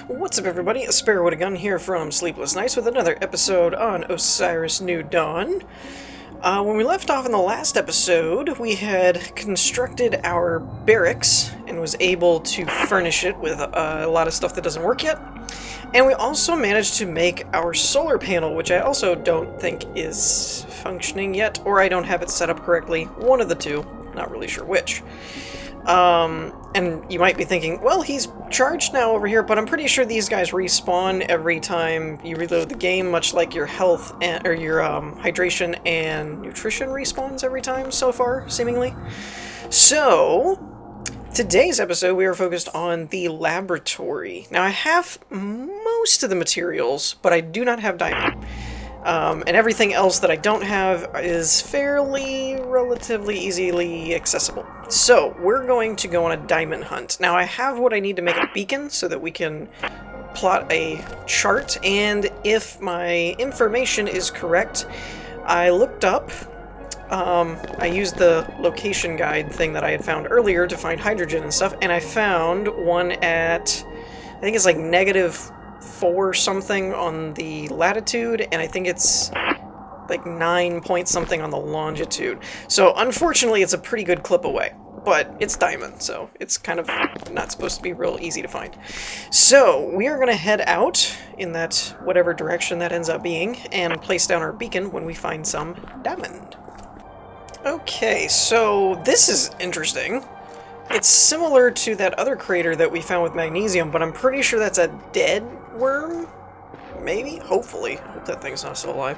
What's up, everybody? A Sparrow with a Gun here from Sleepless Nights with another episode on Osiris New Dawn. When we left off in the last episode, we had constructed our barracks and was able to furnish it with a lot of stuff that doesn't work yet. And we also managed to make our solar panel, which I also don't think is functioning yet, or I don't have it set up correctly. One of the two. Not really sure which. And you might be thinking, well, he's charged now over here, but I'm pretty sure these guys respawn every time you reload the game, much like your health or your hydration and nutrition respawns every time so far, seemingly. So, today's episode we are focused on the laboratory. Now, I have most of the materials, but I do not have diamond. And everything else that I don't have is relatively easily accessible. So, we're going to go on a diamond hunt. Now, I have what I need to make a beacon so that we can plot a chart, and if my information is correct, I looked up, I used the location guide thing that I had found earlier to find hydrogen and stuff, and I found one at, I think it's like -4 something on the latitude, and I think it's like 9 point something on the longitude. So unfortunately it's a pretty good clip away, but it's diamond, so it's kind of not supposed to be real easy to find. So we are going to head out in that whatever direction that ends up being and place down our beacon when we find some diamond. Okay, so this is interesting. It's similar to that other crater that we found with magnesium, but I'm pretty sure that's a dead worm? Maybe? Hopefully. I hope that thing's not still alive.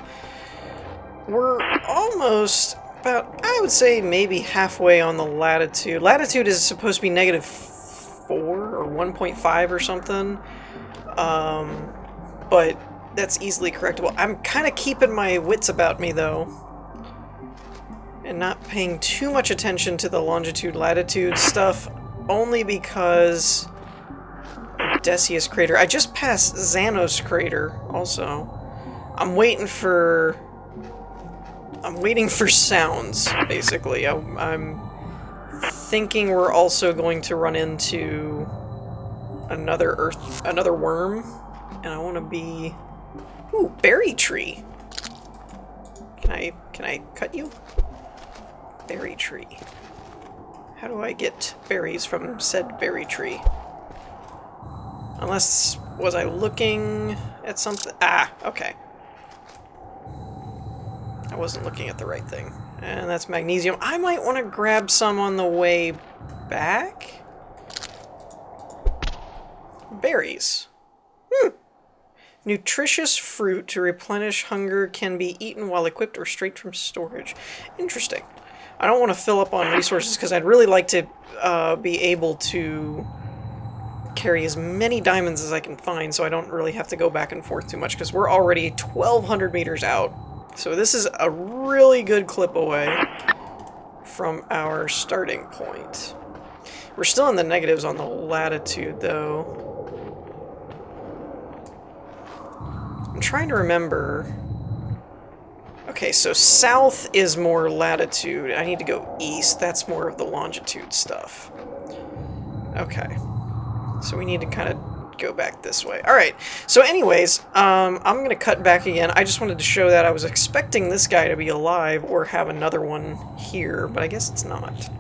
We're almost about, I would say, maybe halfway on the latitude. Latitude is supposed to be -4 or 1.5 or something. But that's easily correctable. I'm kind of keeping my wits about me, though, and not paying too much attention to the longitude-latitude stuff, only because Odysseus crater. I just passed Xanos crater, also. I'm waiting for sounds, basically. I'm thinking we're also going to run into another worm, and I want to be... Ooh, berry tree. Can I cut you? Berry tree. How do I get berries from said berry tree? Unless, was I looking at something? Ah, okay. I wasn't looking at the right thing. And that's magnesium. I might want to grab some on the way back. Berries. Nutritious fruit to replenish hunger can be eaten while equipped or straight from storage. Interesting. I don't want to fill up on resources because I'd really like to be able to carry as many diamonds as I can find, so I don't really have to go back and forth too much, because we're already 1,200 meters out. So this is a really good clip away from our starting point. We're still in the negatives on the latitude, though. I'm trying to remember... Okay, so south is more latitude. I need to go east. That's more of the longitude stuff. Okay. So we need to kind of go back this way. Alright, so anyways, I'm going to cut back again. I just wanted to show that I was expecting this guy to be alive or have another one here, but I guess it's not.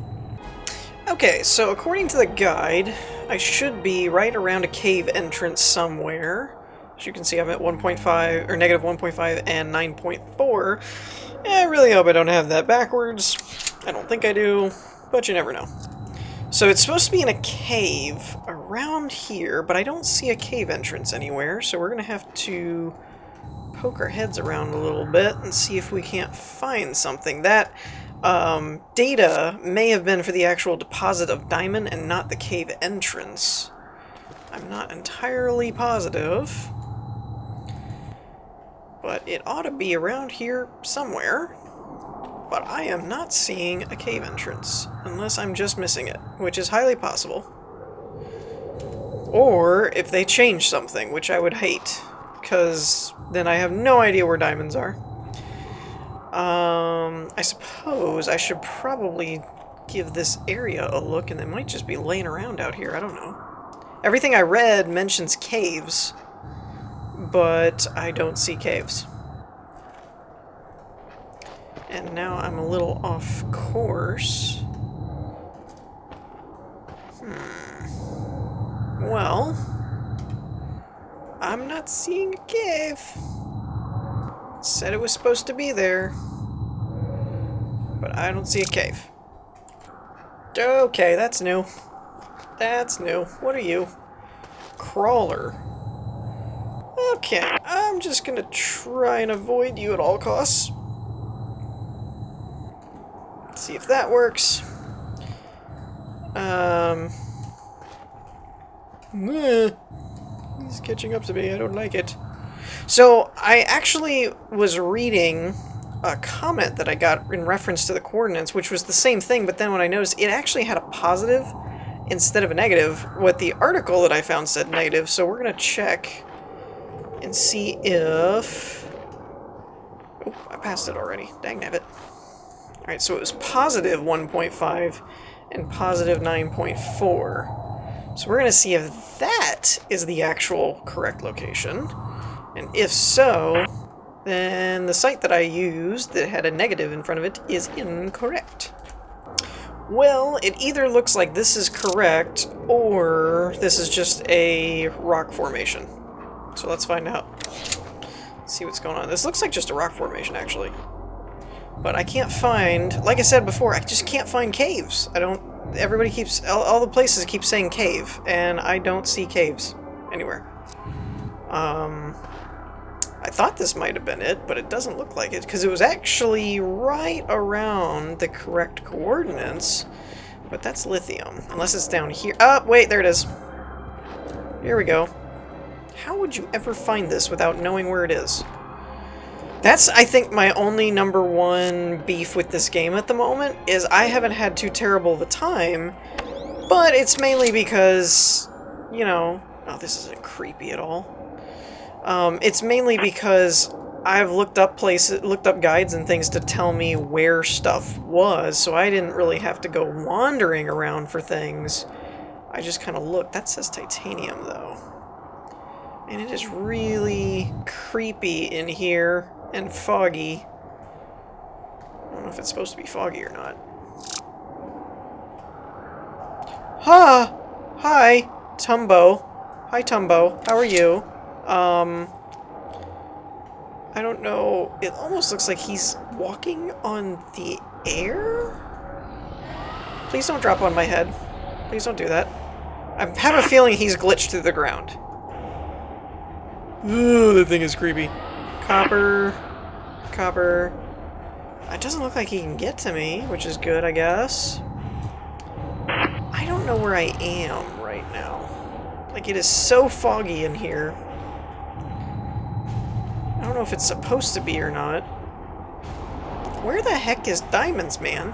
Okay, so according to the guide, I should be right around a cave entrance somewhere. As you can see, I'm at 1.5, or -1.5 and 9.4. I really hope I don't have that backwards. I don't think I do, but you never know. So it's supposed to be in a cave around here, but I don't see a cave entrance anywhere, so we're going to have to poke our heads around a little bit and see if we can't find something. That data may have been for the actual deposit of diamond and not the cave entrance. I'm not entirely positive, but it ought to be around here somewhere. But I am not seeing a cave entrance, unless I'm just missing it, which is highly possible. Or if they change something, which I would hate, because then I have no idea where diamonds are. I suppose I should probably give this area a look, and they might just be laying around out here, I don't know. Everything I read mentions caves, but I don't see caves. And now I'm a little off course. Well, I'm not seeing a cave. It said it was supposed to be there, but I don't see a cave. Okay, that's new. That's new. What are you? Crawler. Okay, I'm just gonna try and avoid you at all costs. Let's see if that works. He's catching up to me. I don't like it. So, I actually was reading a comment that I got in reference to the coordinates, which was the same thing, but then when I noticed it actually had a positive instead of a negative, what the article that I found said negative, so we're going to check and see if... Oh, I passed it already. Dang nabbit. Alright, so it was positive 1.5 and positive 9.4. So we're going to see if that is the actual correct location. And if so, then the site that I used that had a negative in front of it is incorrect. Well, it either looks like this is correct, or this is just a rock formation. So let's find out. Let's see what's going on. This looks like just a rock formation, actually. But I can't find, like I said before, I just can't find caves. I don't, everybody keeps, all the places keep saying cave, and I don't see caves anywhere. I thought this might have been it, but it doesn't look like it, because it was actually right around the correct coordinates. But that's lithium, unless it's down here. Oh, wait, there it is. Here we go. How would you ever find this without knowing where it is? That's, I think, my only #1 beef with this game at the moment, is I haven't had too terrible of a time, but it's mainly because, you know... Oh, this isn't creepy at all. It's mainly because I've looked up guides and things to tell me where stuff was, so I didn't really have to go wandering around for things. I just kind of looked. That says titanium, though. And it is really creepy in here and foggy. I don't know if it's supposed to be foggy or not. Hi, Tumbo. Hi, Tumbo. How are you? I don't know. It almost looks like he's walking on the air? Please don't drop on my head. Please don't do that. I have a feeling he's glitched through the ground. Ooh, that thing is creepy. Copper. Copper. It doesn't look like he can get to me, which is good, I guess. I don't know where I am right now. Like, it is so foggy in here. I don't know if it's supposed to be or not. Where the heck is Diamonds, man?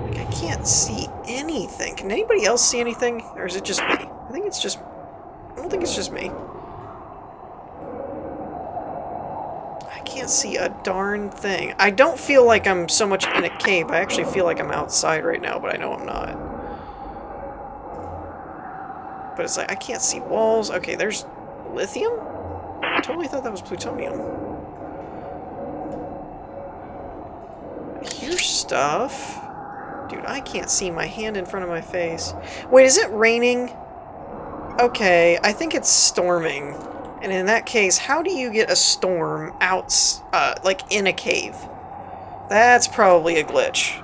Like, I can't see anything. Can anybody else see anything? Or is it just me? I think it's just... I don't think it's just me. I can't see a darn thing. I don't feel like I'm so much in a cave. I actually feel like I'm outside right now, but I know I'm not. But it's like, I can't see walls. Okay, there's lithium? I totally thought that was plutonium. I hear stuff. Dude, I can't see my hand in front of my face. Wait, is it raining? Okay, I think it's storming. And in that case, how do you get a storm out, like, in a cave? That's probably a glitch.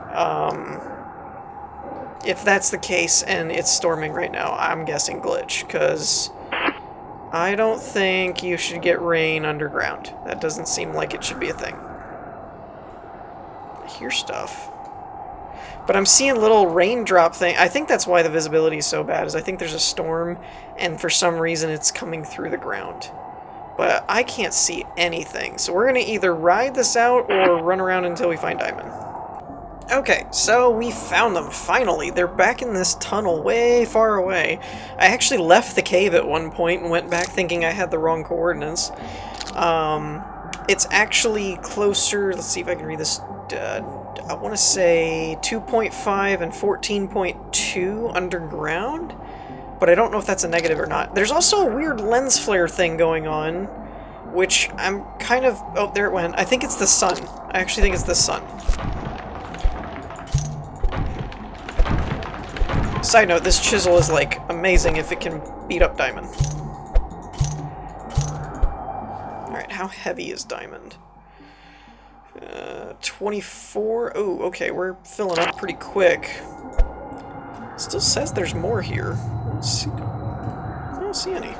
If that's the case and it's storming right now, I'm guessing glitch, because I don't think you should get rain underground. That doesn't seem like it should be a thing. I hear stuff. But I'm seeing little raindrop thing. I think that's why the visibility is so bad, is I think there's a storm, and for some reason it's coming through the ground. But I can't see anything, so we're going to either ride this out or run around until we find Diamond. Okay, so we found them, finally. They're back in this tunnel way far away. I actually left the cave at one point and went back thinking I had the wrong coordinates. It's actually closer, let's see if I can read this, I want to say 2.5 and 14.2 underground, but I don't know if that's a negative or not. There's also a weird lens flare thing going on, which I'm kind of... Oh, there it went. I think it's the sun. I actually think it's the sun. Side note, this chisel is, like, amazing if it can beat up diamond. Alright, how heavy is diamond? 24? Oh, okay, we're filling up pretty quick. Still says there's more here. Let's see. I don't see any.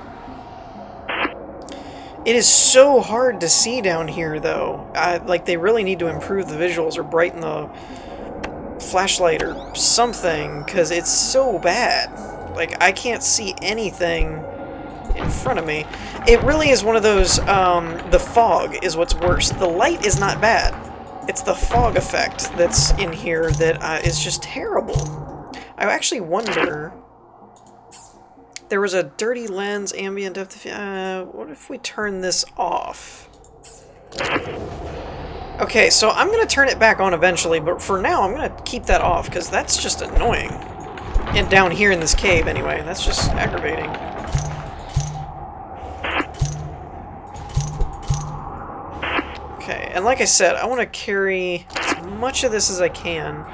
It is so hard to see down here, though. Like, they really need to improve the visuals or brighten the flashlight or something, because it's so bad. Like, I can't see anything in front of me. It really is one of those, the fog is what's worse. The light is not bad. It's the fog effect that's in here that is just terrible. I actually wonder... There was a dirty lens, ambient depth of... what if we turn this off? Okay, so I'm going to turn it back on eventually, but for now I'm going to keep that off, because that's just annoying. And down here in this cave, anyway. That's just aggravating. Okay, and like I said, I want to carry as much of this as I can.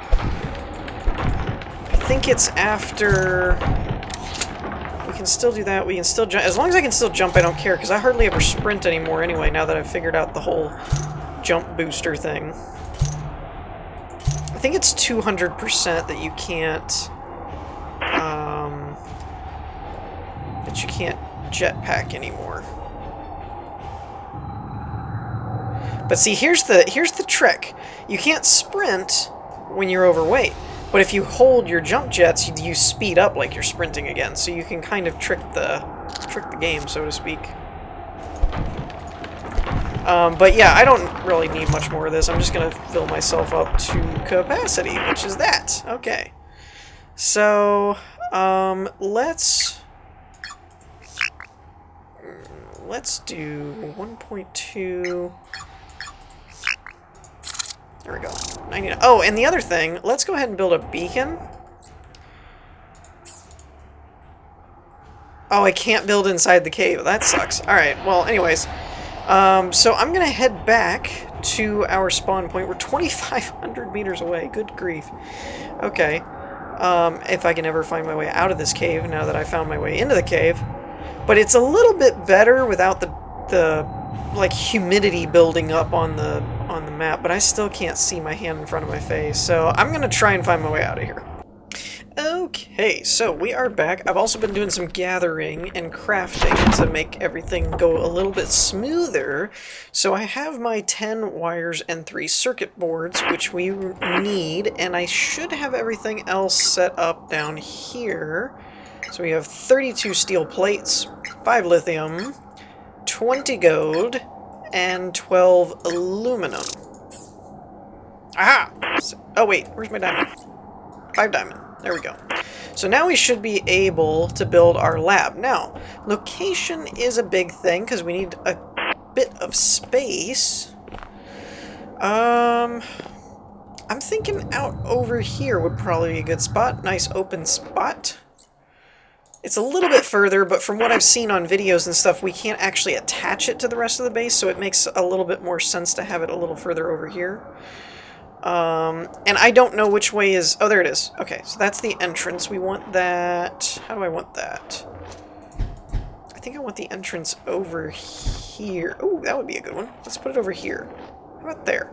I think it's after... We can still do that, we can still jump. As long as I can still jump, I don't care, because I hardly ever sprint anymore anyway, now that I've figured out the whole jump booster thing. I think it's 200% that you can't... that you can't jetpack anymore. But see, here's the trick. You can't sprint when you're overweight. But if you hold your jump jets, you speed up like you're sprinting again, so you can kind of trick the game, so to speak. But yeah, I don't really need much more of this. I'm just gonna fill myself up to capacity, which is that. Okay. So, let's do 1.2. There we go. 99. Oh, and the other thing, let's go ahead and build a beacon. Oh, I can't build inside the cave. That sucks. Alright, well, anyways. So I'm going to head back to our spawn point. We're 2,500 meters away. Good grief. Okay. If I can ever find my way out of this cave, now that I found my way into the cave. But it's a little bit better without the like humidity building up on the map, but I still can't see my hand in front of my face, so I'm gonna try and find my way out of here. Okay, so we are back. I've also been doing some gathering and crafting to make everything go a little bit smoother. So I have my 10 wires and 3 circuit boards, which we need, and I should have everything else set up down here. So we have 32 steel plates, 5 lithium, 20 gold, and 12 aluminum. Aha! Oh wait, where's my diamond? 5 diamond. There we go. So now we should be able to build our lab. Now, location is a big thing, because we need a bit of space. I'm thinking out over here would probably be a good spot. Nice open spot. It's a little bit further, but from what I've seen on videos and stuff, we can't actually attach it to the rest of the base, so it makes a little bit more sense to have it a little further over here. And I don't know which way is... Oh, there it is. Okay, so that's the entrance. We want that... How do I want that? I think I want the entrance over here. Oh, that would be a good one. Let's put it over here. How about there?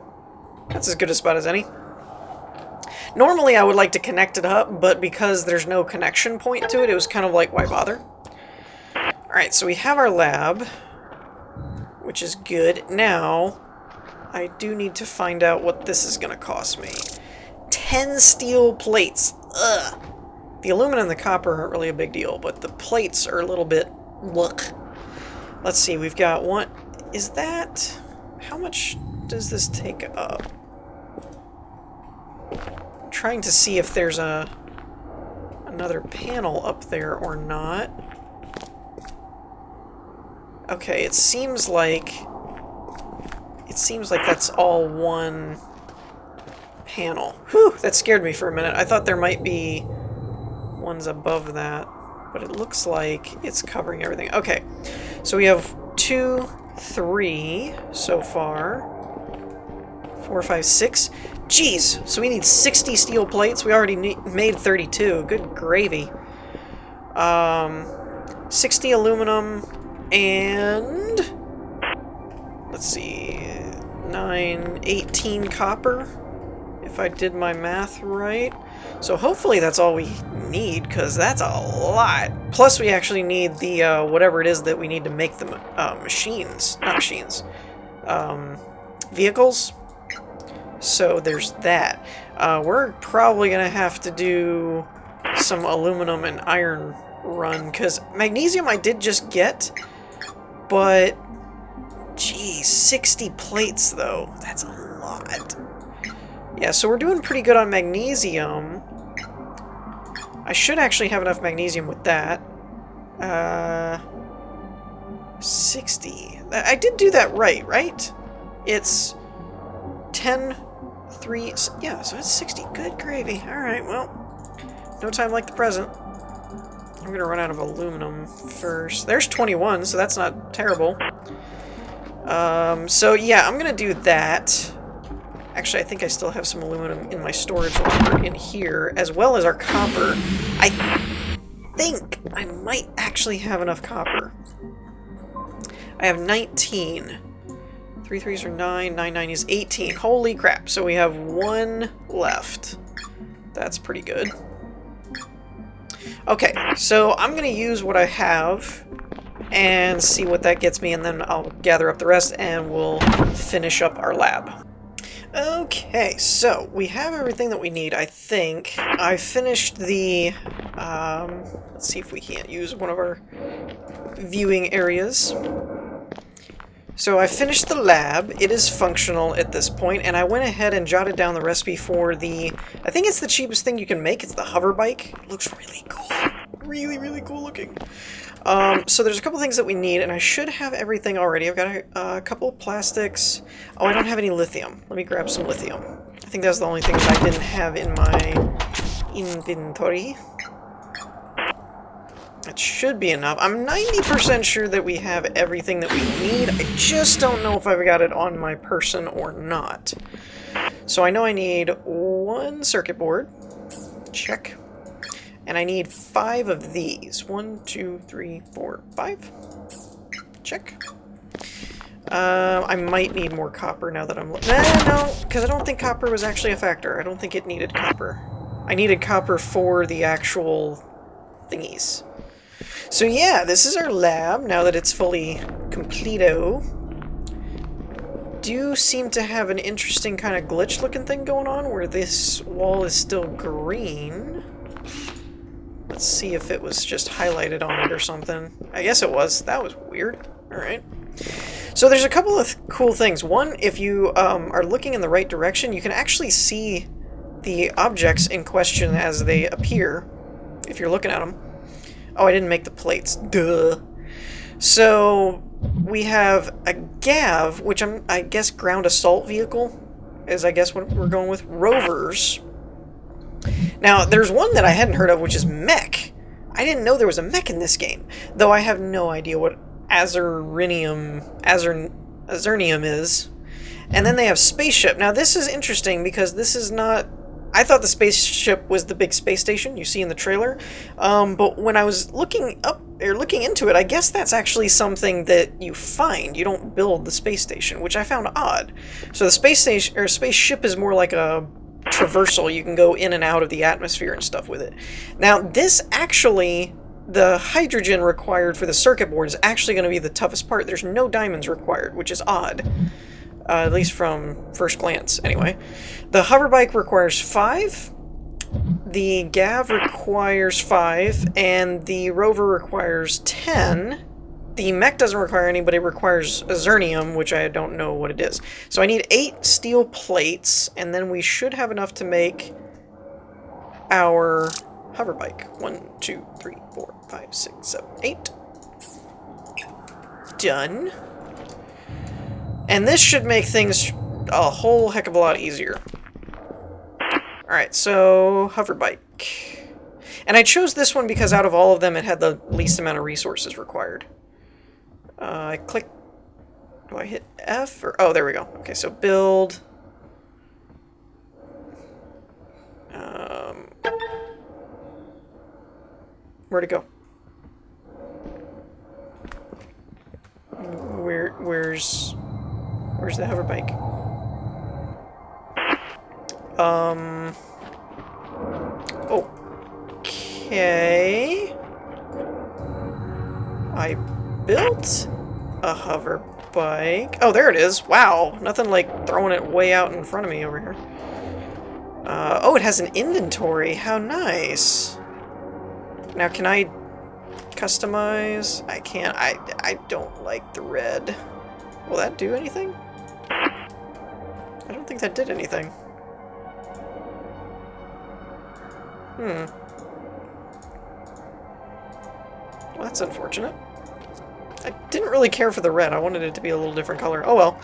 That's as good a spot as any. Normally I would like to connect it up, but because there's no connection point to it, it was kind of like, why bother? Alright, so we have our lab, which is good. Now, I do need to find out what this is going to cost me. 10 steel plates. Ugh. The aluminum and the copper aren't really a big deal, but the plates are a little bit... Look. Let's see, we've got one... Is that... How much does this take up? I'm trying to see if there's another panel up there or not. Okay, it seems like that's all one panel. Whew, that scared me for a minute. I thought there might be ones above that, but it looks like it's covering everything. Okay, so we have 2, 3 so far. 4, 5, 6. Jeez, so we need 60 steel plates. We already made 32. Good gravy. 60 aluminum and let's see, 9, 18 copper, if I did my math right. So hopefully that's all we need, because that's a lot. Plus we actually need the, whatever it is that we need to make the vehicles. So there's that. We're probably going to have to do some aluminum and iron run, because magnesium I did just get, but geez, 60 plates though. That's a lot. Yeah, so we're doing pretty good on magnesium. I should actually have enough magnesium with that. 60. I did do that right? It's 10, 3, yeah, so it's 60. Good gravy. Alright, well, no time like the present. I'm gonna run out of aluminum first. There's 21, so that's not terrible. So yeah, I'm gonna do that. Actually, I think I still have some aluminum in my storage locker in here, as well as our copper. I think I might actually have enough copper. I have 19. 3 3s are 9, 9 9 is 18. Holy crap, so we have 1 left. That's pretty good. Okay, so I'm going to use what I have and see what that gets me, and then I'll gather up the rest and we'll finish up our lab. Okay, so we have everything that we need, I think. I finished the... let's see if we can't use one of our viewing areas. So I finished the lab. It is functional at this point, and I went ahead and jotted down the recipe for the... I think it's the cheapest thing you can make. It's the hover bike. It looks really cool. Really, really cool looking. So there's a couple things that we need, and I should have everything already. I've got a couple of plastics. Oh, I don't have any lithium. Let me grab some lithium. I think that's the only thing that I didn't have in my inventory. That should be enough. I'm 90% sure that we have everything that we need. I just don't know if I've got it on my person or not. So I know I need 1 circuit board. Check. And I need 5 of these. 1, 2, 3, 4, 5. Check. I might need more copper now that I'm... No, because I don't think copper was actually a factor. I don't think it needed copper. I needed copper for the actual thingies. So yeah, this is our lab, now that it's fully completo. Do seem to have an interesting kind of glitch-looking thing going on, where this wall is still green. Let's see if it was just highlighted on it or something. I guess it was. That was weird. Alright. So there's a couple of cool things. One, if you are looking in the right direction, you can actually see the objects in question as they appear, if you're looking at them. Oh, I didn't make the plates. Duh. So we have a GAV, which I guess ground assault vehicle is I guess what we're going with. Rovers. Now, there's one that I hadn't heard of, which is mech. I didn't know there was a mech in this game, though I have no idea what Azurnium is. And then they have spaceship. Now, this is interesting because this is not... I thought the spaceship was the big space station you see in the trailer, but when I was looking into it, I guess that's actually something that you find. You don't build the space station, which I found odd. So the space station or spaceship is more like a traversal. You can go in and out of the atmosphere and stuff with it. Now, this actually, the hydrogen required for the circuit board is actually going to be the toughest part. There's no diamonds required, which is odd. At least from first glance, anyway. The hoverbike requires 5, the GAV requires 5, and the rover requires 10. The mech doesn't require any, but it requires Azurnium, which I don't know what it is. So I need 8 steel plates, and then we should have enough to make our hoverbike. 1, 2, 3, 4, 5, 6, 7, 8. Done. And this should make things a whole heck of a lot easier. Alright, so hover bike. And I chose this one because out of all of them it had the least amount of resources required. I click... Do I hit F? Or, oh, there we go. Okay, so build... where'd it go? Where's the hover bike? Okay. I built a hover bike. Oh, there it is. Wow. Nothing like throwing it way out in front of me over here. Oh, it has an inventory. How nice. Now, can I customize? I can't. I don't like the red. Will that do anything? I don't think that did anything. Well, that's unfortunate. I didn't really care for the red. I wanted it to be a little different color. Oh well.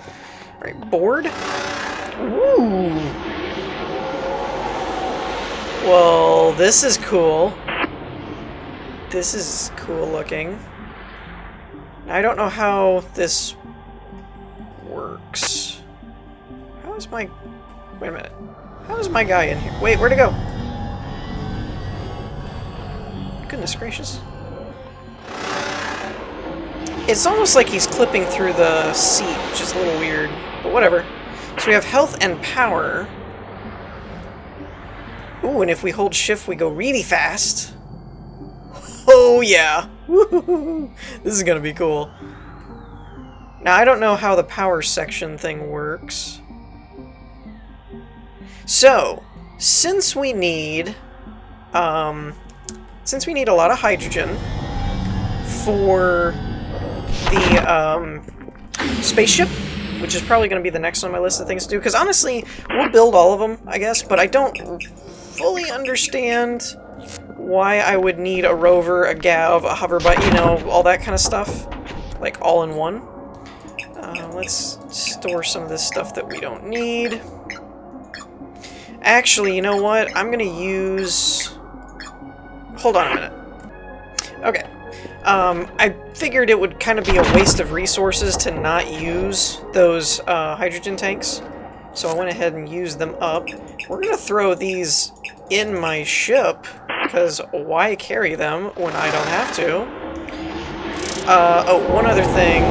Alright, board. Ooh. Well, this is cool. This is cool looking. I don't know how this works. How is my... Wait a minute. How is my guy in here? Wait, where'd it go? Goodness gracious. It's almost like he's clipping through the seat, which is a little weird, but whatever. So we have health and power. Ooh, and if we hold shift, we go really fast. Oh yeah! This is gonna be cool. Now, I don't know how the power section thing works. So, since we need a lot of hydrogen for the spaceship, which is probably going to be the next on my list of things to do, because honestly, we'll build all of them, I guess, but I don't fully understand why I would need a rover, a gav, a hover bike, you know, all that kind of stuff, like all in one. Let's store some of this stuff that we don't need. Actually, you know what? I'm going to use... Hold on a minute. Okay. I figured it would kind of be a waste of resources to not use those hydrogen tanks, so I went ahead and used them up. We're going to throw these in my ship, because why carry them when I don't have to? Oh, one other thing.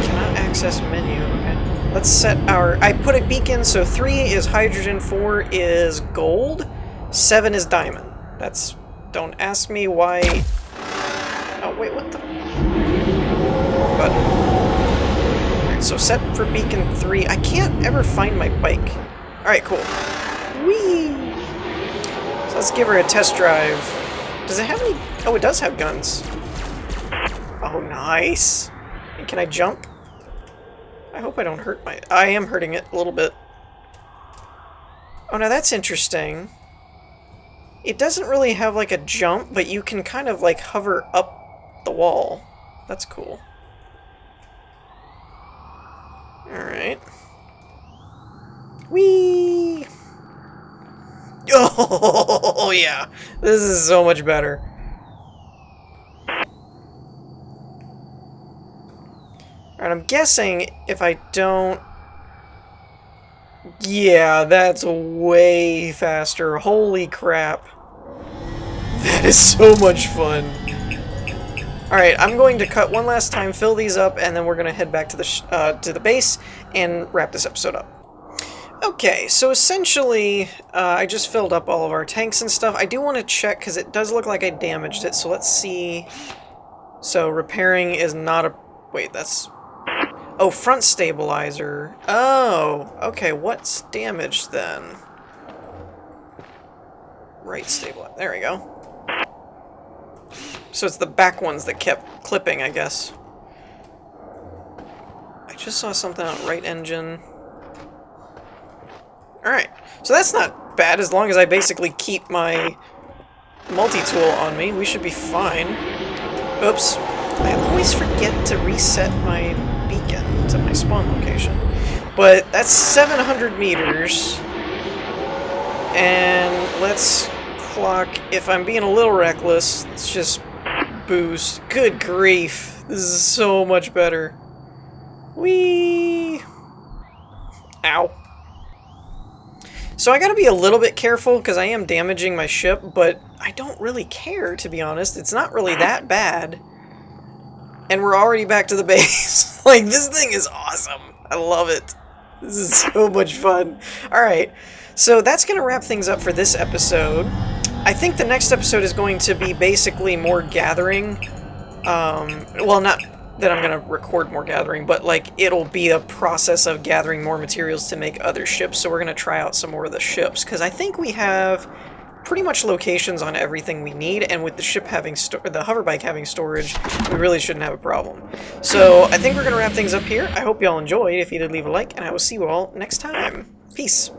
Cannot access menu. Okay. Let's set our... I put a beacon, so 3 is hydrogen, 4 is gold, 7 is diamond. That's... Don't ask me why... Oh, wait, what the... Button. Alright, so set for beacon 3. I can't ever find my bike. Alright, cool. Whee! So let's give her a test drive. Does it have any... Oh, it does have guns. Oh, nice. And can I jump? I hope I don't hurt my... I am hurting it a little bit. Oh, now that's interesting. It doesn't really have, like, a jump, but you can kind of, like, hover up the wall. That's cool. Alright. Whee! Oh, yeah! This is so much better. Alright, I'm guessing if I don't... Yeah, that's way faster. Holy crap. That is so much fun. Alright, I'm going to cut one last time, fill these up, and then we're going to head back to the base and wrap this episode up. Okay, so essentially, I just filled up all of our tanks and stuff. I do want to check, because it does look like I damaged it, so let's see. So, repairing is not a... Wait, that's... Oh, front stabilizer. Oh, okay, what's damaged then? Right stabilizer. There we go. So it's the back ones that kept clipping, I guess. I just saw something on right engine. Alright, so that's not bad as long as I basically keep my multi-tool on me. We should be fine. Oops. I always forget to reset my beacon to my spawn location. But that's 700 meters. And let's clock, if I'm being a little reckless, let's just boost. Good grief. This is so much better. Whee! Ow. So I gotta be a little bit careful because I am damaging my ship, but I don't really care, to be honest. It's not really that bad. And we're already back to the base. Like, this thing is awesome. I love it. This is so much fun. Alright, so that's gonna wrap things up for this episode. I think the next episode is going to be basically more gathering. Well, not that I'm going to record more gathering, but like it'll be a process of gathering more materials to make other ships. So we're going to try out some more of the ships because I think we have pretty much locations on everything we need, and with the ship having the hoverbike having storage, we really shouldn't have a problem. So I think we're going to wrap things up here. I hope y'all enjoyed. If you did, leave a like, and I will see you all next time. Peace.